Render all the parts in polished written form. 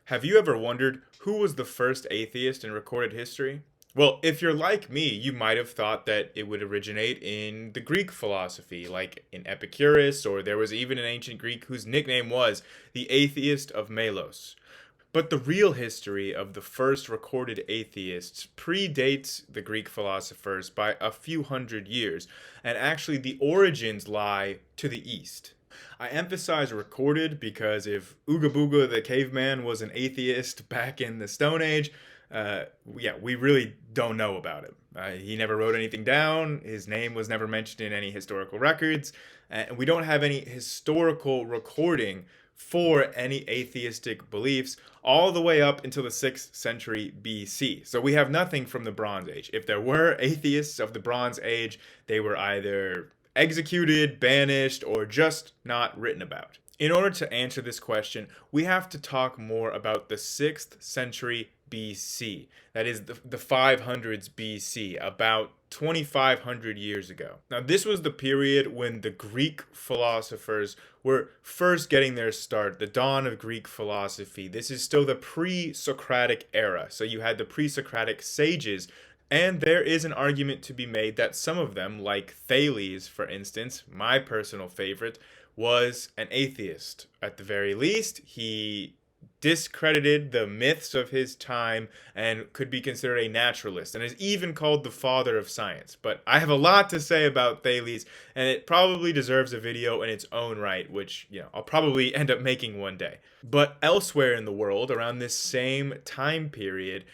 Have you ever wondered who was the first atheist in recorded history? Well, if you're like me, you might have thought that it would originate in the Greek philosophy, like in Epicurus, or there was even an ancient Greek whose nickname was the atheist of Melos. But the real history of the first recorded atheists predates the Greek philosophers by a few hundred years, and actually the origins lie to the east. I emphasize recorded because if Ooga Booga the caveman was an atheist back in the Stone Age, we really don't know about him. He never wrote anything down. His name was never mentioned in any historical records. And we don't have any historical recording for any atheistic beliefs all the way up until the 6th century BC. So we have nothing from the Bronze Age. If there were atheists of the Bronze Age, they were either executed, banished, or just not written about. In order to answer this question, we have to talk more about the 6th century BC. That is the 500s BC, about 2,500 years ago. Now, this was the period when the Greek philosophers were first getting their start, the dawn of Greek philosophy. This is still the pre-Socratic era. So you had the pre-Socratic sages, and there is an argument to be made that some of them, like Thales, for instance, my personal favorite, was an atheist. At the very least, he discredited the myths of his time and could be considered a naturalist and is even called the father of science. But I have a lot to say about Thales, and it probably deserves a video in its own right, which, I'll probably end up making one day. But elsewhere in the world, around this same time period,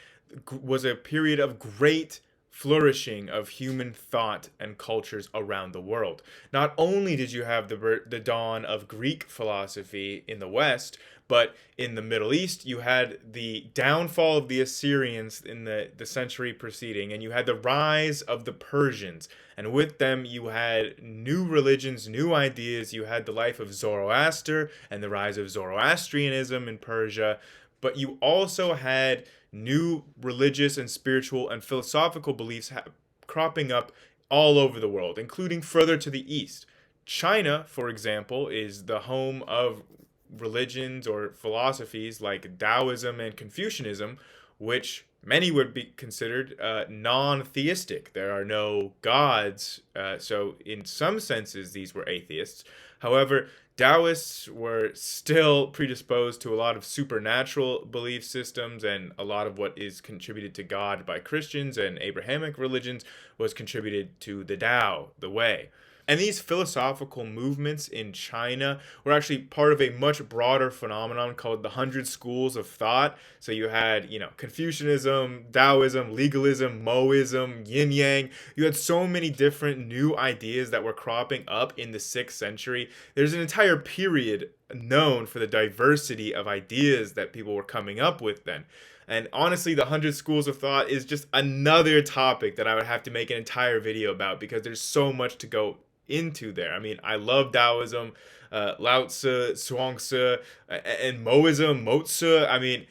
was a period of great flourishing of human thought and cultures around the world. Not only did you have the dawn of Greek philosophy in the West, but in the Middle East, you had the downfall of the Assyrians in the century preceding, and you had the rise of the Persians. And with them, you had new religions, new ideas. You had the life of Zoroaster and the rise of Zoroastrianism in Persia. But you also had new religious and spiritual and philosophical beliefs cropping up all over the world, including further to the east. China, for example, is the home of religions or philosophies like Taoism and Confucianism, which many would be considered non-theistic. There are no gods, so in some senses these were atheists. However, Taoists were still predisposed to a lot of supernatural belief systems, and a lot of what is contributed to God by Christians and Abrahamic religions was contributed to the Tao, the way. And these philosophical movements in China were actually part of a much broader phenomenon called the 100 Schools of Thought. So you had, Confucianism, Taoism, legalism, Moism, yin yang. You had so many different new ideas that were cropping up in the 6th century. There's an entire period known for the diversity of ideas that people were coming up with then. And honestly, the 100 Schools of Thought is just another topic that I would have to make an entire video about because there's so much to go into there. I mean, I love Taoism, Lao Tzu, Zhuangzi, and Moism, Mozi. I mean,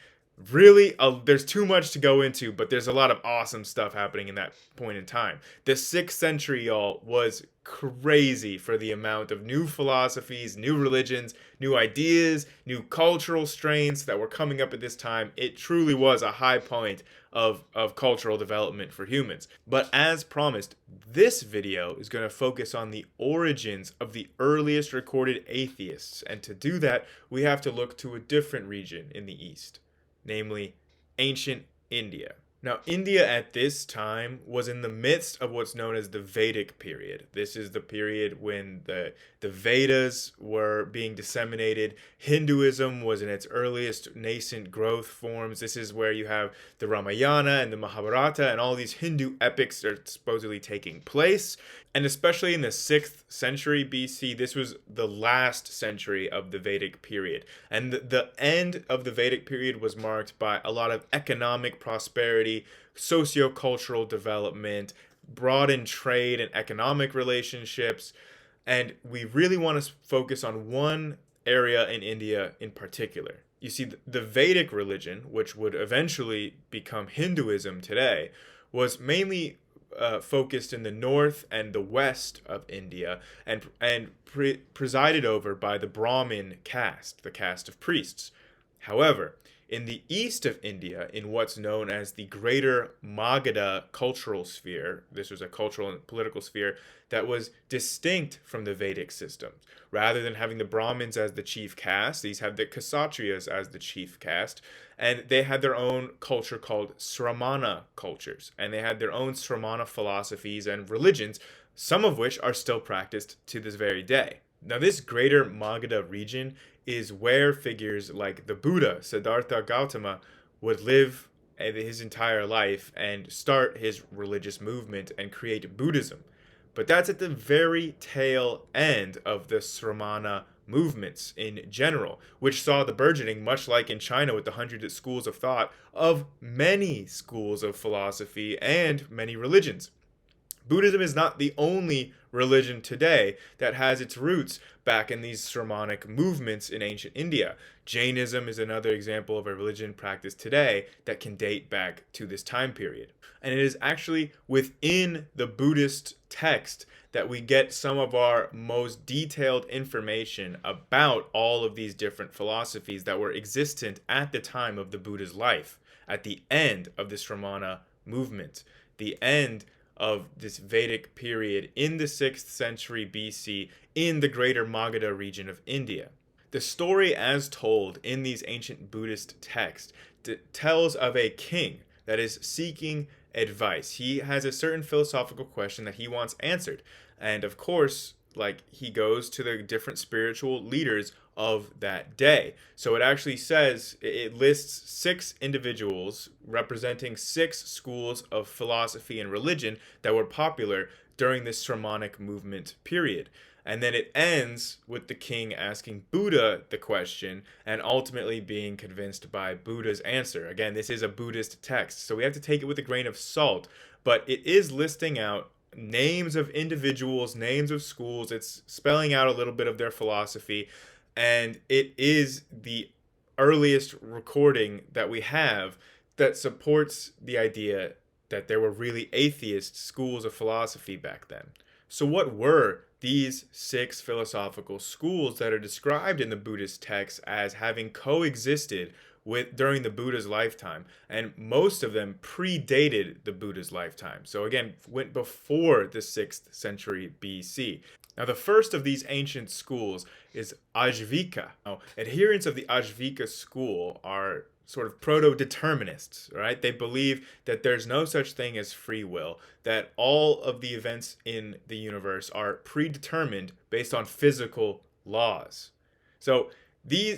really, there's too much to go into, but there's a lot of awesome stuff happening in that point in time. The 6th century, y'all, was crazy for the amount of new philosophies, new religions, new ideas, new cultural strains that were coming up at this time. It truly was a high point of cultural development for humans. But as promised, this video is going to focus on the origins of the earliest recorded atheists. And to do that, we have to look to a different region in the East, namely ancient India. Now, India at this time was in the midst of what's known as the Vedic period. This is the period when the Vedas were being disseminated. Hinduism was in its earliest nascent growth forms. This is where you have the Ramayana and the Mahabharata, and all these Hindu epics are supposedly taking place. And especially in the 6th century BC, this was the last century of the Vedic period. And the end of the Vedic period was marked by a lot of economic prosperity, socio-cultural development, broadened trade and economic relationships. And we really want to focus on one area in India in particular. You see, the Vedic religion, which would eventually become Hinduism today, was mainly focused in the north and the west of India, and presided over by the Brahmin caste, the caste of priests. However, In the east of India, in what's known as the Greater Magadha cultural sphere, this was a cultural and political sphere that was distinct from the Vedic system. Rather than having the Brahmins as the chief caste, these had the Kshatriyas as the chief caste, and they had their own culture called Sramana cultures, and they had their own Sramana philosophies and religions, some of which are still practiced to this very day. Now, this Greater Magadha region is where figures like the Buddha, Siddhartha Gautama, would live his entire life and start his religious movement and create Buddhism. But that's at the very tail end of the Sramana movements in general, which saw the burgeoning, much like in China with the hundreds of schools of thought, of many schools of philosophy and many religions. Buddhism is not the only religion today that has its roots back in these Sramanic movements in ancient India. Jainism is another example of a religion practiced today that can date back to this time period. And it is actually within the Buddhist text that we get some of our most detailed information about all of these different philosophies that were existent at the time of the Buddha's life, at the end of the Sramana movement, the end of this Vedic period in the 6th century BC in the Greater Magadha region of India. The story as told in these ancient Buddhist texts tells of a king that is seeking advice. He has a certain philosophical question that he wants answered. And of course, he goes to the different spiritual leaders of that day. So it actually says, it lists 6 individuals representing 6 schools of philosophy and religion that were popular during this Sramanic movement period. And then it ends with the king asking Buddha the question and ultimately being convinced by Buddha's answer. Again, this is a Buddhist text, so we have to take it with a grain of salt, but it is listing out names of individuals, names of schools. It's spelling out a little bit of their philosophy, and it is the earliest recording that we have that supports the idea that there were really atheist schools of philosophy back then. So what were these 6 philosophical schools that are described in the Buddhist texts as having coexisted during the Buddha's lifetime? And most of them predated the Buddha's lifetime. So again, went before the 6th century BC. Now, the first of these ancient schools is Ajvika. Now, adherents of the Ajvika school are sort of proto-determinists, right? They believe that there's no such thing as free will, that all of the events in the universe are predetermined based on physical laws. So the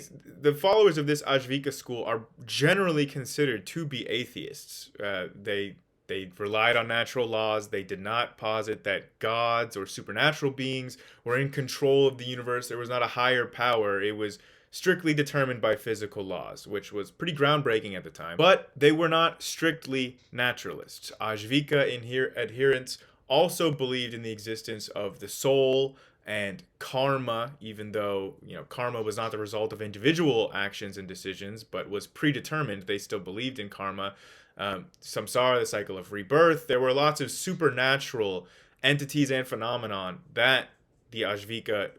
followers of this Ajvika school are generally considered to be atheists. They relied on natural laws. They did not posit that gods or supernatural beings were in control of the universe. There was not a higher power. It was strictly determined by physical laws, which was pretty groundbreaking at the time. But they were not strictly naturalists. Ajvika adherents also believed in the existence of the soul and karma, even though karma was not the result of individual actions and decisions, but was predetermined. They still believed in karma. Samsara, the cycle of rebirth. There were lots of supernatural entities and phenomenon that the Ajvika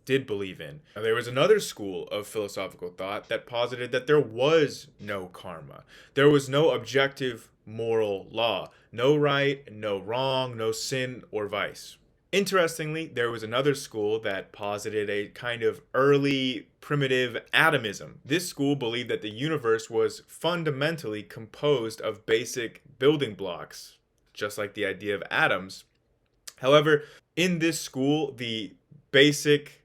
did believe in. Now, there was another school of philosophical thought that posited that there was no karma. There was no objective moral law. No right, no wrong, no sin or vice. Interestingly, there was another school that posited a kind of early primitive atomism. This school believed that the universe was fundamentally composed of basic building blocks, just like the idea of atoms. However, in this school, the basic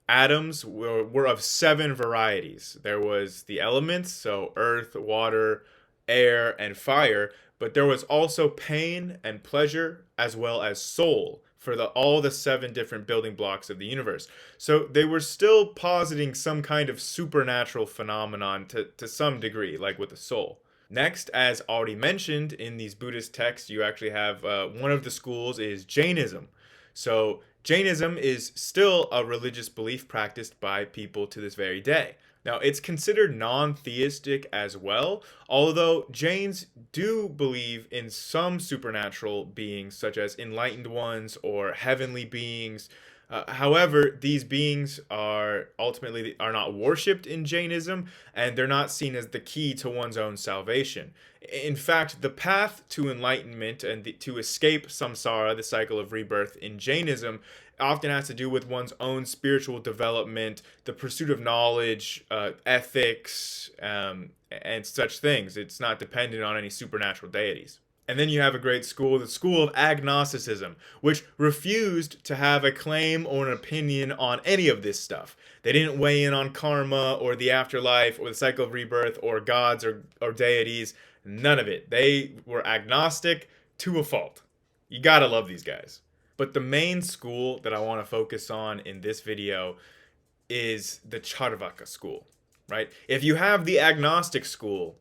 atoms were of 7 varieties. There was the elements, so earth, water, air, and fire, but there was also pain and pleasure, as well as soul, for all the 7 different building blocks of the universe. So they were still positing some kind of supernatural phenomenon to some degree, like with the soul. Next, as already mentioned in these Buddhist texts, you actually have one of the schools is Jainism. So Jainism is still a religious belief practiced by people to this very day. Now, it's considered non-theistic as well, although Jains do believe in some supernatural beings, such as enlightened ones or heavenly beings. However, these beings are ultimately are not worshipped in Jainism, and they're not seen as the key to one's own salvation. In fact, the path to enlightenment and to escape samsara, the cycle of rebirth in Jainism, often has to do with one's own spiritual development, the pursuit of knowledge, ethics, and such things. It's not dependent on any supernatural deities. And then you have a great school, the school of agnosticism, which refused to have a claim or an opinion on any of this stuff. They didn't weigh in on karma or the afterlife or the cycle of rebirth or gods or deities. None of it. They were agnostic to a fault. You gotta love these guys. But the main school that I want to focus on in this video is the Charvaka school, right? If you have the agnostic school,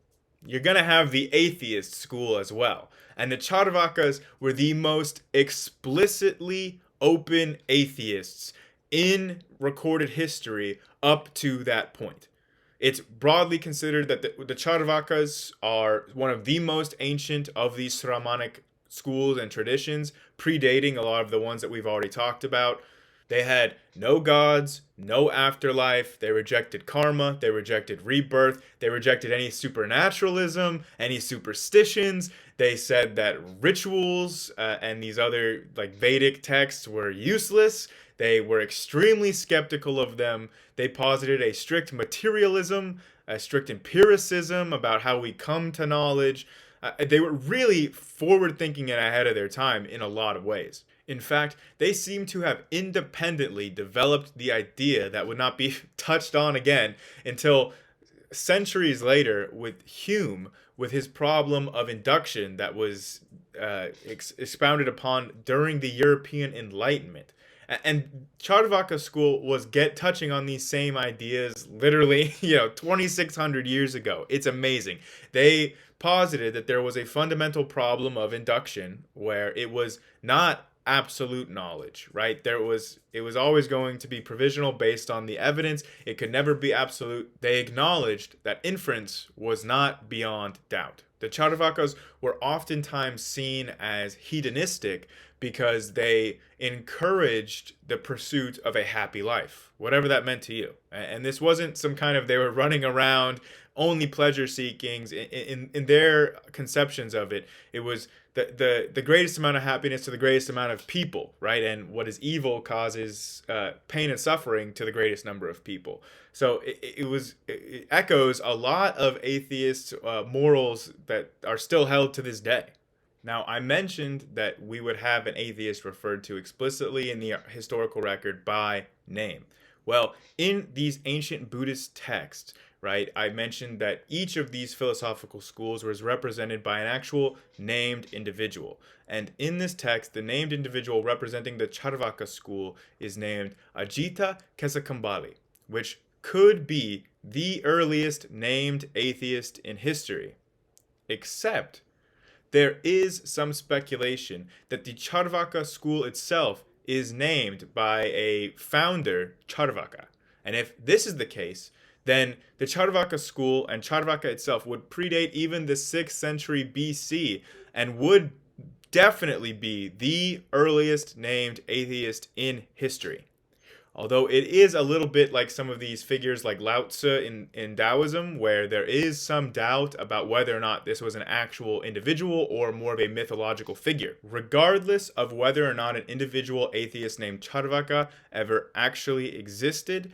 you're going to have the atheist school as well. And the Charvakas were the most explicitly open atheists in recorded history up to that point. It's broadly considered that the Charvakas are one of the most ancient of these Sramanic schools and traditions, predating a lot of the ones that we've already talked about. They had no gods, no afterlife. They rejected karma. They rejected rebirth. They rejected any supernaturalism, any superstitions. They said that rituals and these other like Vedic texts were useless. They were extremely skeptical of them. They posited a strict materialism, a strict empiricism about how we come to knowledge. They were really forward-thinking and ahead of their time in a lot of ways. In fact, they seem to have independently developed the idea that would not be touched on again until centuries later with Hume, with his problem of induction that was expounded upon during the European Enlightenment. And Charvaka School was touching on these same ideas literally, 2,600 years ago. It's amazing. They posited that there was a fundamental problem of induction where it was not absolute knowledge, right? It was always going to be provisional based on the evidence. It could never be absolute. They acknowledged that inference was not beyond doubt. The Charvakas were oftentimes seen as hedonistic because they encouraged the pursuit of a happy life, whatever that meant to you. And this wasn't some kind of they were running around only pleasure seekings. In their conceptions of it, it was the greatest amount of happiness to the greatest amount of people, right? And what is evil causes pain and suffering to the greatest number of people. So it echoes a lot of atheist morals that are still held to this day. Now, I mentioned that we would have an atheist referred to explicitly in the historical record by name. Well, in these ancient Buddhist texts, right, I mentioned that each of these philosophical schools was represented by an actual named individual. And in this text, the named individual representing the Charvaka school is named Ajita Kesakambali, which could be the earliest named atheist in history. Except there is some speculation that the Charvaka school itself is named by a founder, Charvaka. And if this is the case, then the Charvaka school and Charvaka itself would predate even the 6th century BC and would definitely be the earliest named atheist in history. Although it is a little bit like some of these figures like Lao Tzu in Taoism, where there is some doubt about whether or not this was an actual individual or more of a mythological figure. Regardless of whether or not an individual atheist named Charvaka ever actually existed,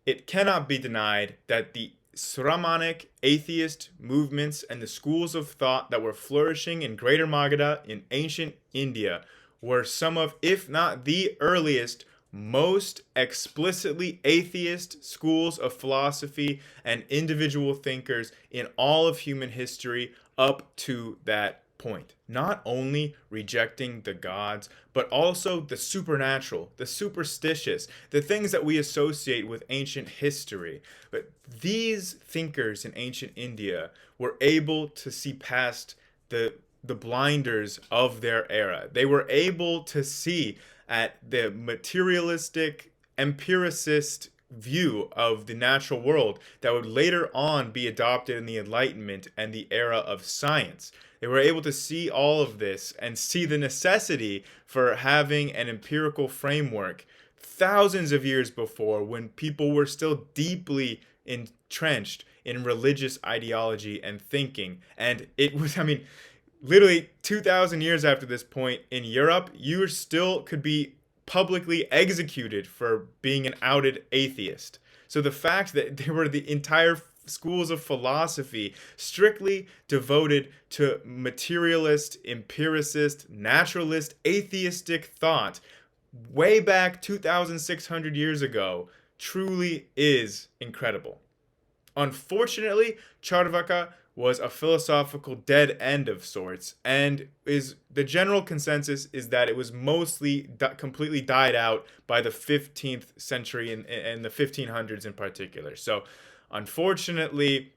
it cannot be denied that the Sramanic atheist movements and the schools of thought that were flourishing in Greater Magadha in ancient India were some of, if not the earliest, most explicitly atheist schools of philosophy and individual thinkers in all of human history up to that point. Not only rejecting the gods, but also the supernatural, the superstitious, the things that we associate with ancient history. But these thinkers in ancient India were able to see past the blinders of their era. They were able to see at the materialistic, empiricist view of the natural world that would later on be adopted in the Enlightenment and the era of science. They were able to see all of this and see the necessity for having an empirical framework thousands of years before, when people were still deeply entrenched in religious ideology and thinking. And it was, I mean, literally 2,000 years after this point in Europe, you still could be publicly executed for being an outed atheist. So the fact that there were the entire schools of philosophy strictly devoted to materialist, empiricist, naturalist, atheistic thought way back 2,600 years ago truly is incredible. Unfortunately, Charvaka was a philosophical dead end of sorts, and is the general consensus is that it was mostly completely died out by the 15th century and the 1500s in particular. So, unfortunately,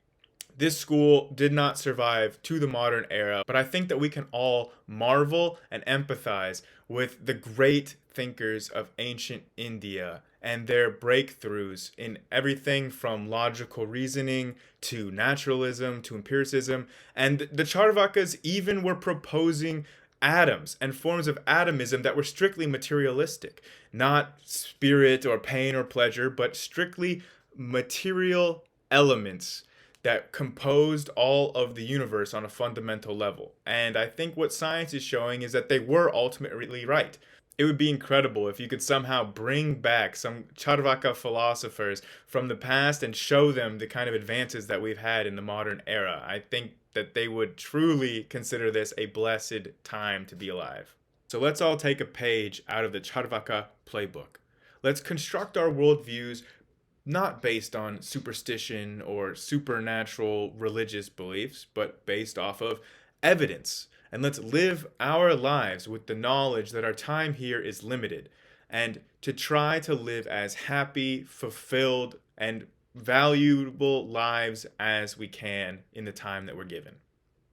this school did not survive to the modern era, but I think that we can all marvel and empathize with the great thinkers of ancient India and their breakthroughs in everything from logical reasoning to naturalism to empiricism. And the Charvakas even were proposing atoms and forms of atomism that were strictly materialistic, not spirit or pain or pleasure, but strictly material elements that composed all of the universe on a fundamental level. And I think what science is showing is that they were ultimately right. It would be incredible if you could somehow bring back some Charvaka philosophers from the past and show them the kind of advances that we've had in the modern era. I think that they would truly consider this a blessed time to be alive. So let's all take a page out of the Charvaka playbook. Let's construct our worldviews not based on superstition or supernatural religious beliefs, but based off of evidence. And let's live our lives with the knowledge that our time here is limited, and to try to live as happy, fulfilled, and valuable lives as we can in the time that we're given.